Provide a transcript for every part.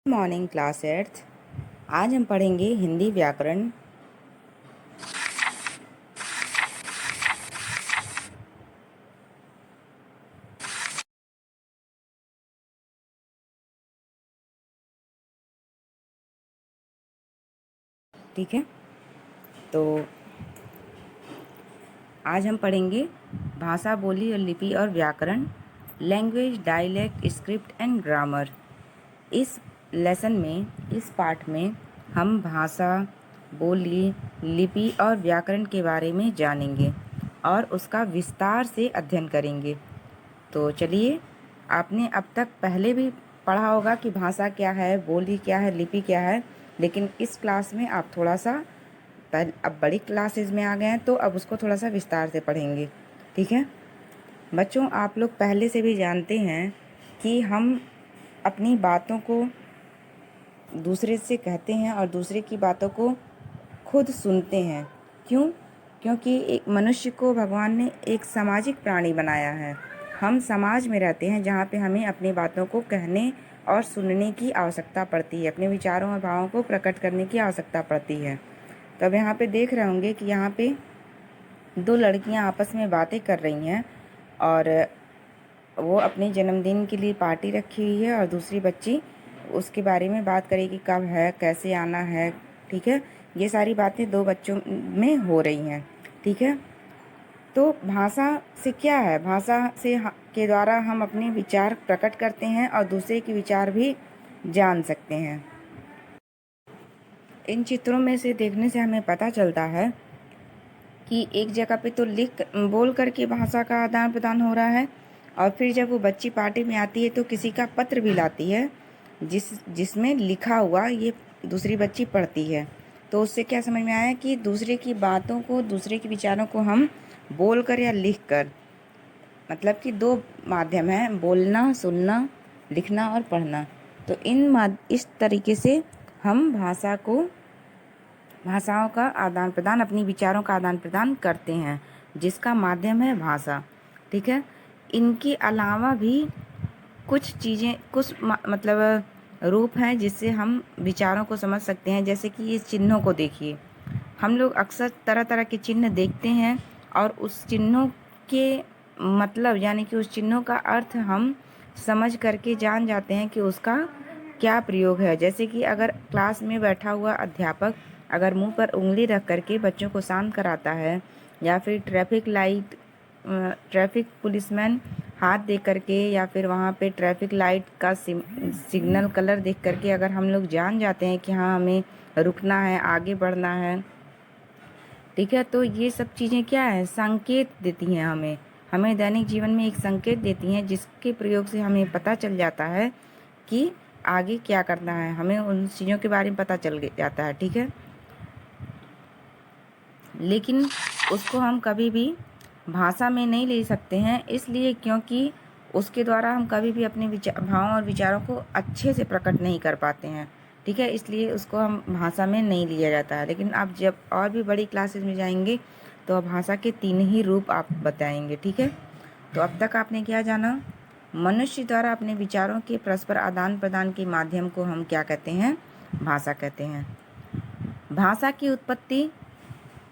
Morning class eighth. आज हम पढ़ेंगे हिंदी व्याकरण। ठीक है, तो आज हम पढ़ेंगे भाषा, बोली और लिपि और व्याकरण, language, dialect, script and grammar. इस लेसन में, इस पाठ में हम भाषा, बोली, लिपि और व्याकरण के बारे में जानेंगे और उसका विस्तार से अध्ययन करेंगे। तो चलिए, आपने अब तक पहले भी पढ़ा होगा कि भाषा क्या है, बोली क्या है, लिपि क्या है, लेकिन इस क्लास में आप थोड़ा सा अब बड़ी क्लासेस में आ गए हैं तो अब उसको थोड़ा सा विस्तार से पढ़ेंगे। ठीक है बच्चों, आप लोग पहले से भी जानते हैं कि हम अपनी बातों को दूसरे से कहते हैं और दूसरे की बातों को खुद सुनते हैं। क्यों? क्योंकि एक मनुष्य को भगवान ने एक सामाजिक प्राणी बनाया है। हम समाज में रहते हैं जहाँ पे हमें अपनी बातों को कहने और सुनने की आवश्यकता पड़ती है, अपने विचारों और भावों को प्रकट करने की आवश्यकता पड़ती है। तो अब यहाँ पे देख रहे होंगे कि यहाँ पे दो लड़कियाँ आपस में बातें कर रही हैं और वो अपने जन्मदिन के लिए पार्टी रखी हुई है और दूसरी बच्ची उसके बारे में बात करेगी, कब है, कैसे आना है। ठीक है, ये सारी बातें दो बच्चों में हो रही हैं। ठीक है, तो भाषा से क्या है, भाषा से के द्वारा हम अपने विचार प्रकट करते हैं और दूसरे के विचार भी जान सकते हैं। इन चित्रों में से देखने से हमें पता चलता है कि एक जगह पे तो बोल करके भाषा का आदान प्रदान हो रहा है और फिर जब वो बच्ची पार्टी में आती है तो किसी का पत्र भी लाती है जिसमें लिखा हुआ ये दूसरी बच्ची पढ़ती है। तो उससे क्या समझ में आया कि दूसरे की बातों को, दूसरे के विचारों को हम बोल कर या लिख कर, मतलब कि दो माध्यम हैं, बोलना, सुनना, लिखना और पढ़ना। तो इस तरीके से हम भाषाओं का आदान प्रदान, अपनी विचारों का आदान प्रदान करते हैं, जिसका माध्यम है भाषा। ठीक है, इनके अलावा भी कुछ चीज़ें, मतलब रूप हैं जिससे हम विचारों को समझ सकते हैं। जैसे कि ये चिन्हों को देखिए, हम लोग अक्सर तरह तरह के चिन्ह देखते हैं और उस चिन्हों के मतलब, यानी कि उस चिन्हों का अर्थ हम समझ करके जान जाते हैं कि उसका क्या प्रयोग है। जैसे कि अगर क्लास में बैठा हुआ अध्यापक अगर मुंह पर उंगली रख करके बच्चों को शांत कराता है, या फिर ट्रैफिक पुलिसमैन हाथ दे करके, या फिर वहाँ पे ट्रैफिक लाइट का सिग्नल कलर देख करके अगर हम लोग जान जाते हैं कि हाँ, हमें रुकना है, आगे बढ़ना है। ठीक है, तो ये सब चीज़ें क्या है, संकेत देती हैं हमें हमें दैनिक जीवन में एक संकेत देती हैं, जिसके प्रयोग से हमें पता चल जाता है कि आगे क्या करना है, हमें उन चीज़ों के बारे में पता चल जाता है। ठीक है, लेकिन उसको हम कभी भी भाषा में नहीं ले सकते हैं, इसलिए क्योंकि उसके द्वारा हम कभी भी अपने भावों और विचारों को अच्छे से प्रकट नहीं कर पाते हैं। ठीक है, इसलिए उसको हम भाषा में नहीं लिया जाता है। लेकिन आप जब और भी बड़ी क्लासेस में जाएंगे तो भाषा के 3 ही रूप आप बताएंगे। ठीक है, तो अब तक आपने क्या जाना, मनुष्य द्वारा अपने विचारों के परस्पर आदान प्रदान के माध्यम को हम क्या कहते हैं, भाषा कहते हैं। भाषा की उत्पत्ति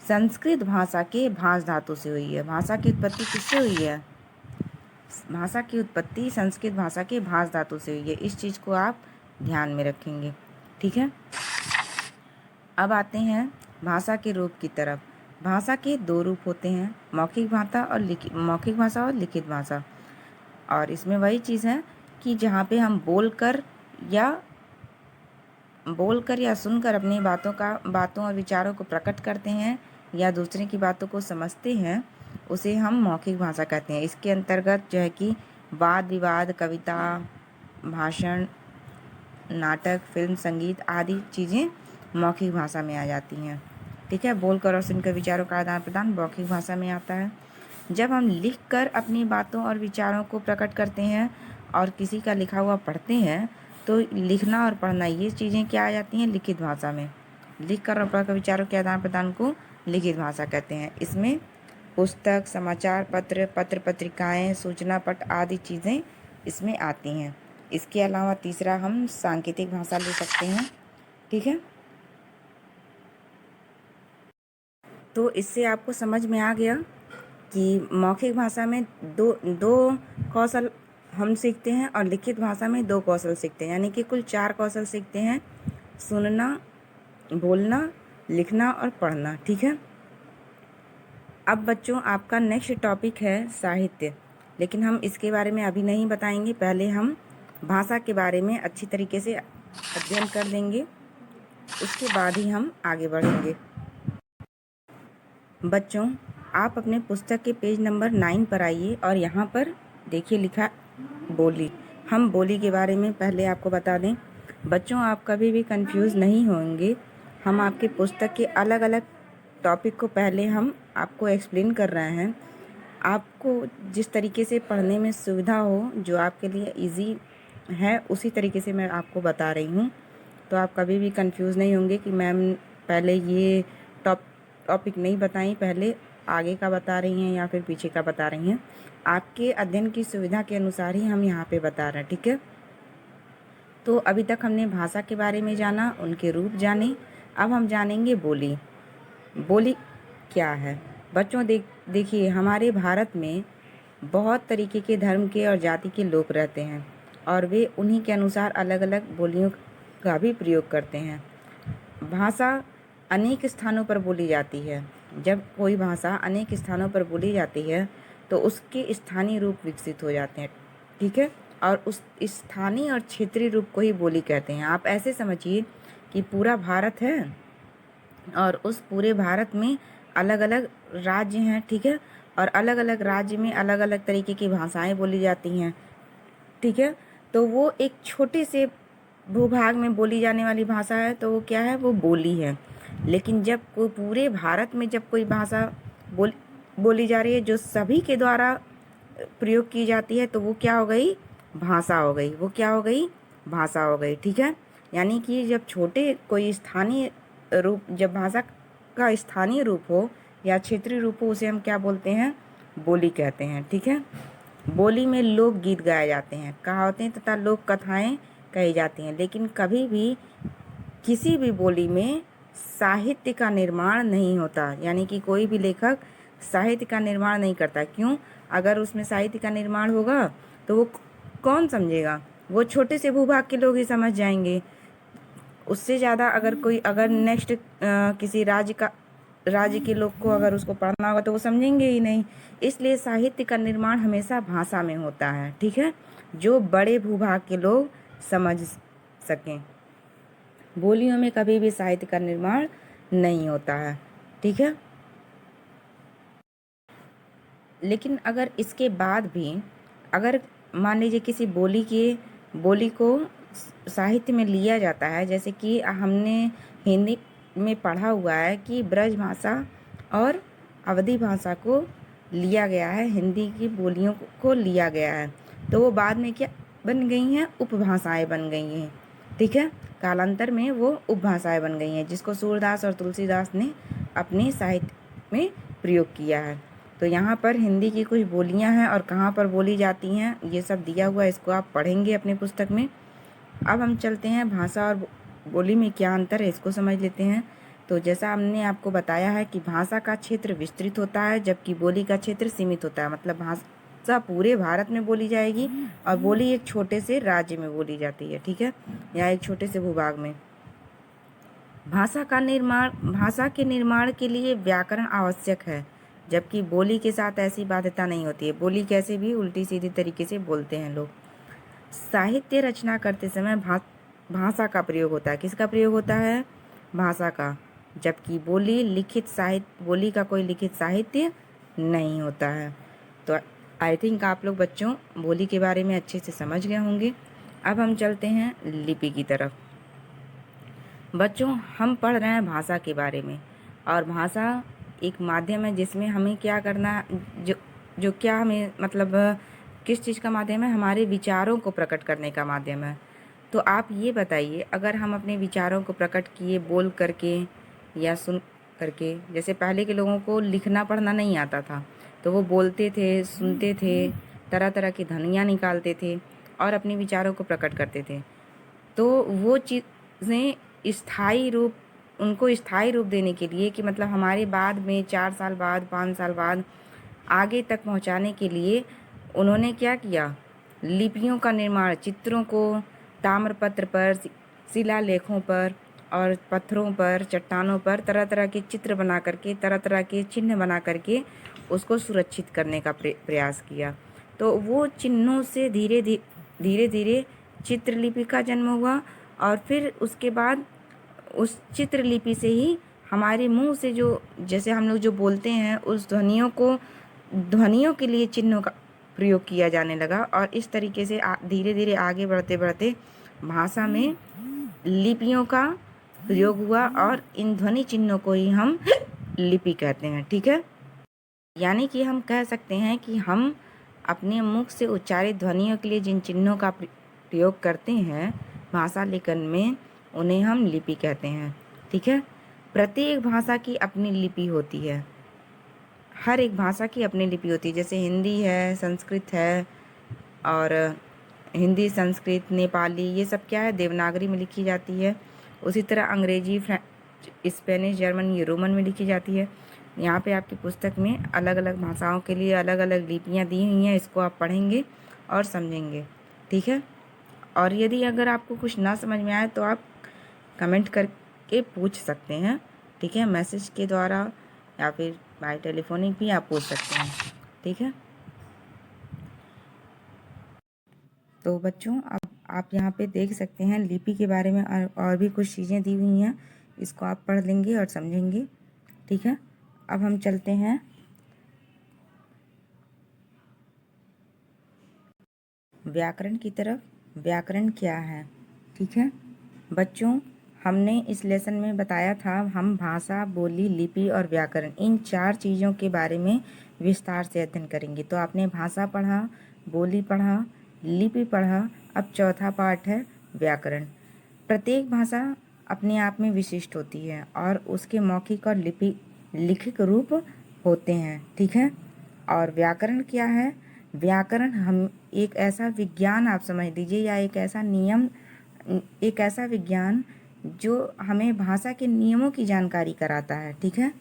संस्कृत भाषा के भाष धातु से हुई है। भाषा की उत्पत्ति किससे हुई है? भाषा की उत्पत्ति संस्कृत भाषा के भाष धातु से हुई है। इस चीज़ को आप ध्यान में रखेंगे। ठीक है, अब आते हैं भाषा के रूप की तरफ। भाषा के 2 रूप होते हैं, मौखिक भाषा और लिखित भाषा। और इसमें वही चीज़ है कि जहाँ पे हम बोलकर या सुनकर अपनी बातों और विचारों को प्रकट करते हैं या दूसरे की बातों को समझते हैं, उसे हम मौखिक भाषा कहते हैं। इसके अंतर्गत जो है कि वाद विवाद, कविता, भाषण, नाटक, फिल्म, संगीत आदि चीज़ें मौखिक भाषा में आ जाती हैं। ठीक है, बोलकर और सुनकर विचारों का आदान प्रदान मौखिक भाषा में आता है। जब हम लिखकर अपनी बातों और विचारों को प्रकट करते हैं और किसी का लिखा हुआ पढ़ते हैं, तो लिखना और पढ़ना ये चीज़ें क्या आ जाती हैं, लिखित भाषा में। लिखकर और पढ़कर विचारों के आदान प्रदान को लिखित भाषा कहते हैं। इसमें पुस्तक, समाचार पत्र, पत्रिकाएं, सूचना पट आदि चीज़ें इसमें आती हैं। इसके अलावा तीसरा हम सांकेतिक भाषा ले सकते हैं, ठीक है। तो इससे आपको समझ में आ गया कि मौखिक भाषा में दो दो कौशल हम सीखते हैं और लिखित भाषा में 2 कौशल सीखते हैं, यानी कि कुल 4 कौशल सीखते हैं, सुनना, बोलना, लिखना और पढ़ना, ठीक है। अब बच्चों आपका नेक्स्ट टॉपिक है साहित्य, लेकिन हम इसके बारे में अभी नहीं बताएंगे, पहले हम भाषा के बारे में अच्छी तरीके से अध्ययन कर लेंगे, उसके बाद ही हम आगे बढ़ेंगे। बच्चों आप अपने पुस्तक के पेज नंबर 9 पर आइए और यहाँ पर देखिए लिखा बोली। हम बोली के बारे में पहले आपको बता दें। बच्चों आप कभी भी कंफ्यूज नहीं होंगे, हम आपके पुस्तक के अलग अलग टॉपिक को पहले हम आपको एक्सप्लेन कर रहे हैं। आपको जिस तरीके से पढ़ने में सुविधा हो, जो आपके लिए इजी है, उसी तरीके से मैं आपको बता रही हूँ। तो आप कभी भी कंफ्यूज नहीं होंगे कि मैम पहले ये टॉपिक नहीं बताई, पहले आगे का बता रही हैं या फिर पीछे का बता रही हैं। आपके अध्ययन की सुविधा के अनुसार ही हम यहाँ पे बता रहे हैं, ठीक है। तो अभी तक हमने भाषा के बारे में जाना, उनके रूप जाने, अब हम जानेंगे बोली। बोली क्या है बच्चों? देखिए हमारे भारत में बहुत तरीके के धर्म के और जाति के लोग रहते हैं और वे उन्हीं के अनुसार अलग अलग बोलियों का भी प्रयोग करते हैं। भाषा अनेक स्थानों पर बोली जाती है। जब कोई भाषा अनेक स्थानों पर बोली जाती है तो उसके स्थानीय रूप विकसित हो जाते हैं, ठीक है। और उस स्थानीय और क्षेत्रीय रूप को ही बोली कहते हैं। आप ऐसे समझिए कि पूरा भारत है और उस पूरे भारत में अलग अलग राज्य हैं, ठीक है, और अलग अलग राज्य में अलग अलग तरीके की भाषाएं बोली जाती हैं, ठीक है। तो वो एक छोटे से भूभाग में बोली जाने वाली भाषा है, तो वो क्या है? वो बोली है। लेकिन जब कोई पूरे भारत में जब कोई भाषा बोली जा रही है जो सभी के द्वारा प्रयोग की जाती है, तो वो क्या हो गई? भाषा हो गई। वो क्या हो गई? भाषा हो गई, ठीक है। यानी कि जब छोटे कोई स्थानीय रूप, जब भाषा का स्थानीय रूप हो या क्षेत्रीय रूप हो, उसे हम क्या बोलते हैं? बोली कहते हैं, ठीक है। बोली में लोक गीत गाए जाते हैं, कहावतें तथा लोक कथाएं कही जाती हैं, लेकिन कभी भी किसी भी बोली में साहित्य का निर्माण नहीं होता। यानी कि कोई भी लेखक साहित्य का निर्माण नहीं करता। क्यों? अगर उसमें साहित्य का निर्माण होगा तो वो कौन समझेगा? वो छोटे से भूभाग के लोग ही समझ जाएंगे। उससे ज़्यादा अगर नेक्स्ट किसी राज्य के लोग को अगर उसको पढ़ना होगा तो वो समझेंगे ही नहीं। इसलिए साहित्य का निर्माण हमेशा भाषा में होता है, ठीक है, जो बड़े भूभाग के लोग समझ सकें। बोलियों में कभी भी साहित्य का निर्माण नहीं होता है, ठीक है। लेकिन अगर इसके बाद भी अगर मान लीजिए किसी बोली को साहित्य में लिया जाता है, जैसे कि हमने हिंदी में पढ़ा हुआ है कि ब्रज भाषा और अवधी भाषा को लिया गया है, हिंदी की बोलियों को लिया गया है, तो वो बाद में क्या बन गई हैं? उपभाषाएं बन गई हैं, ठीक है। कालांतर में वो उपभाषाएं बन गई हैं, जिसको सूरदास और तुलसीदास ने अपने साहित्य में प्रयोग किया है। तो यहाँ पर हिंदी की कुछ बोलियाँ हैं और कहाँ पर बोली जाती हैं, ये सब दिया हुआ है, इसको आप पढ़ेंगे अपने पुस्तक में। अब हम चलते हैं भाषा और बोली में क्या अंतर है, इसको समझ लेते हैं। तो जैसा हमने आपको बताया है कि भाषा का क्षेत्र विस्तृत होता है, जबकि बोली का क्षेत्र सीमित होता है। मतलब भाषा पूरे भारत में बोली जाएगी और बोली एक छोटे से राज्य में बोली जाती है, ठीक है, या एक छोटे से भूभाग में। भाषा के निर्माण के लिए व्याकरण आवश्यक है, जबकि बोली के साथ ऐसी बाध्यता नहीं होती है। बोली कैसे भी उल्टी सीधी तरीके से बोलते हैं लोग। साहित्य रचना करते समय भाषा का प्रयोग होता है। किसका प्रयोग होता है? भाषा का। जबकि बोली का कोई लिखित साहित्य नहीं होता है। तो आई थिंक आप लोग बच्चों बोली के बारे में अच्छे से समझ गए होंगे। अब हम चलते हैं लिपि की तरफ। बच्चों हम पढ़ रहे हैं भाषा के बारे में, और भाषा एक माध्यम है जिसमें हमें क्या करना, जो क्या हमें मतलब किस चीज़ का माध्यम है? हमारे विचारों को प्रकट करने का माध्यम है। तो आप ये बताइए, अगर हम अपने विचारों को प्रकट किए बोल करके या सुन करके, जैसे पहले के लोगों को लिखना पढ़ना नहीं आता था, तो वो बोलते थे, सुनते थे, तरह तरह की ध्वनियाँ निकालते थे, और अपने विचारों को प्रकट करते थे। तो वो चीज़ें स्थायी रूप उनको स्थायी रूप देने के लिए कि मतलब हमारे बाद में 4 साल बाद 5 साल बाद आगे तक पहुंचाने के लिए उन्होंने क्या किया, लिपियों का निर्माण, चित्रों को ताम्रपत्र पर, शिलालेखों पर और पत्थरों पर, चट्टानों पर तरह तरह के चित्र बना करके, तरह तरह के चिन्ह बना करके उसको सुरक्षित करने का प्रयास किया। तो वो चिन्हों से धीरे धीरे चित्रलिपि का जन्म हुआ और फिर उसके बाद उस चित्रलिपि से ही हमारे मुंह से जो जैसे हम लोग जो बोलते हैं उस ध्वनियों के लिए चिन्हों का प्रयोग किया जाने लगा और इस तरीके से धीरे धीरे आगे बढ़ते बढ़ते भाषा में लिपियों का प्रयोग हुआ और इन ध्वनि चिन्हों को ही हम लिपि कहते हैं। ठीक है, यानी कि हम कह सकते हैं कि हम अपने मुख से उच्चारित ध्वनियों के लिए जिन चिन्हों का प्रयोग करते हैं भाषा लेखन में, उन्हें हम लिपि कहते हैं। ठीक है, प्रत्येक भाषा की अपनी लिपि होती है, हर एक भाषा की अपनी लिपि होती है। जैसे हिंदी है, संस्कृत है, और हिंदी, संस्कृत, नेपाली, ये सब क्या है, देवनागरी में लिखी जाती है। उसी तरह अंग्रेजी, स्पेनिश, जर्मन, ये रोमन में लिखी जाती है। यहाँ पे आपकी पुस्तक में अलग अलग भाषाओं के लिए अलग अलग लिपियाँ दी हुई हैं, इसको आप पढ़ेंगे और समझेंगे। ठीक है, और यदि अगर आपको कुछ ना समझ में आए तो आप कमेंट करके पूछ सकते हैं। ठीक है, मैसेज के द्वारा या फिर बाय टेलीफोनिक भी आप पूछ सकते हैं। ठीक है, तो बच्चों अब आप यहाँ पे देख सकते हैं लिपि के बारे में और भी कुछ चीज़ें दी हुई हैं, इसको आप पढ़ लेंगे और समझेंगे। ठीक है, अब हम चलते हैं व्याकरण की तरफ। व्याकरण क्या है? ठीक है बच्चों, हमने इस लेसन में बताया था हम भाषा, बोली, लिपि और व्याकरण, इन 4 चीज़ों के बारे में विस्तार से अध्ययन करेंगे। तो आपने भाषा पढ़ा, बोली पढ़ा, लिपि पढ़ा, अब चौथा पार्ट है व्याकरण। प्रत्येक भाषा अपने आप में विशिष्ट होती है और उसके मौखिक और लिखित रूप होते हैं। ठीक है, और व्याकरण क्या है? व्याकरण हम एक ऐसा विज्ञान आप समझ लीजिए, या एक ऐसा नियम, एक ऐसा विज्ञान जो हमें भाषा के नियमों की जानकारी कराता है। ठीक है,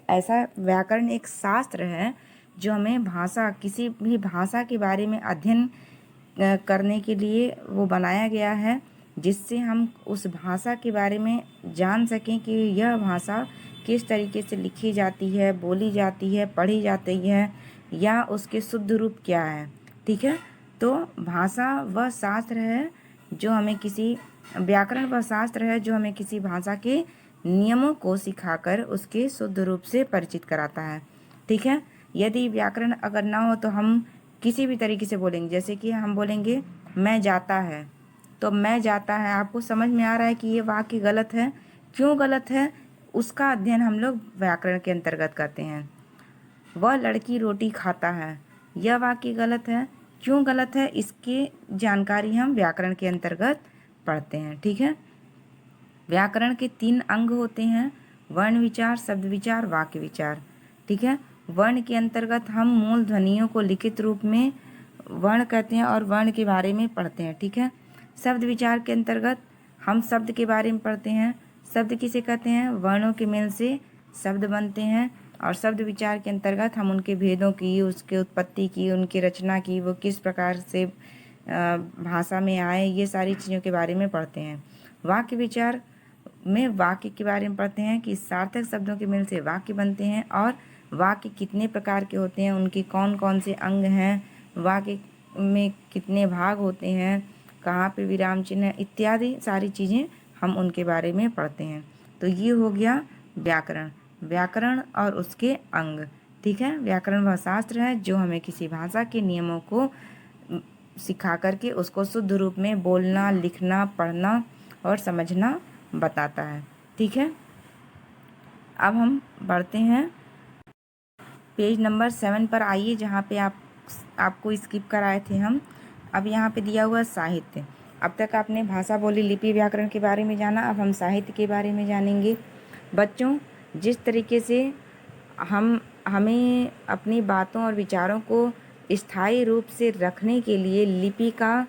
ऐसा व्याकरण एक शास्त्र है जो हमें भाषा, किसी भी भाषा के बारे में अध्ययन करने के लिए वो बनाया गया है, जिससे हम उस भाषा के बारे में जान सकें कि यह भाषा किस तरीके से लिखी जाती है, बोली जाती है, पढ़ी जाती है, या उसके शुद्ध रूप क्या है। ठीक है, तो भाषा वह शास्त्र है जो हमें किसी व्याकरण वह शास्त्र है जो हमें किसी भाषा के नियमों को सिखाकर उसके शुद्ध रूप से परिचित कराता है। ठीक है, यदि व्याकरण अगर ना हो तो हम किसी भी तरीके से बोलेंगे। जैसे कि हम बोलेंगे मैं जाता है, तो मैं जाता है, आपको समझ में आ रहा है कि ये वाक्य गलत है। क्यों गलत है, उसका अध्ययन हम लोग व्याकरण के अंतर्गत करते हैं। वह लड़की रोटी खाता है, यह वाक्य गलत है। क्यों गलत है, इसकी जानकारी हम व्याकरण के अंतर्गत पढ़ते हैं। ठीक है, व्याकरण के 3 अंग होते हैं, वर्ण विचार, शब्द विचार, वाक्य विचार। ठीक है, वर्ण के अंतर्गत हम मूल ध्वनियों को लिखित रूप में वर्ण कहते हैं और वर्ण के बारे में पढ़ते हैं। ठीक है, शब्द विचार के अंतर्गत हम शब्द के बारे में पढ़ते हैं। शब्द किसे कहते हैं? वर्णों के मेल से शब्द बनते हैं। और शब्द विचार के अंतर्गत हम उनके भेदों की, उसके उत्पत्ति की, उनकी रचना की, वो किस प्रकार से भाषा में आए, ये सारी चीज़ों के बारे में पढ़ते हैं। वाक्य विचार में वाक्य के बारे में पढ़ते हैं कि सार्थक शब्दों के मेल से वाक्य बनते हैं और वाक्य कितने प्रकार के होते हैं, उनके कौन कौन से अंग हैं, वाक्य में कितने भाग होते हैं, कहाँ पे विराम चिन्ह है, इत्यादि सारी चीज़ें हम उनके बारे में पढ़ते हैं। तो ये हो गया व्याकरण, व्याकरण और उसके अंग। ठीक है, व्याकरण वह शास्त्र है जो हमें किसी भाषा के नियमों को सिखा करके उसको शुद्ध रूप में बोलना, लिखना, पढ़ना और समझना बताता है। ठीक है, अब हम बढ़ते हैं पेज नंबर 7 पर। आइए, जहाँ पे आपको स्किप कराए थे हम। अब यहाँ पे दिया हुआ साहित्य। अब तक आपने भाषा, बोली, लिपि, व्याकरण के बारे में जाना, अब हम साहित्य के बारे में जानेंगे। बच्चों, जिस तरीके से हमें अपनी बातों और विचारों को स्थायी रूप से रखने के लिए लिपि का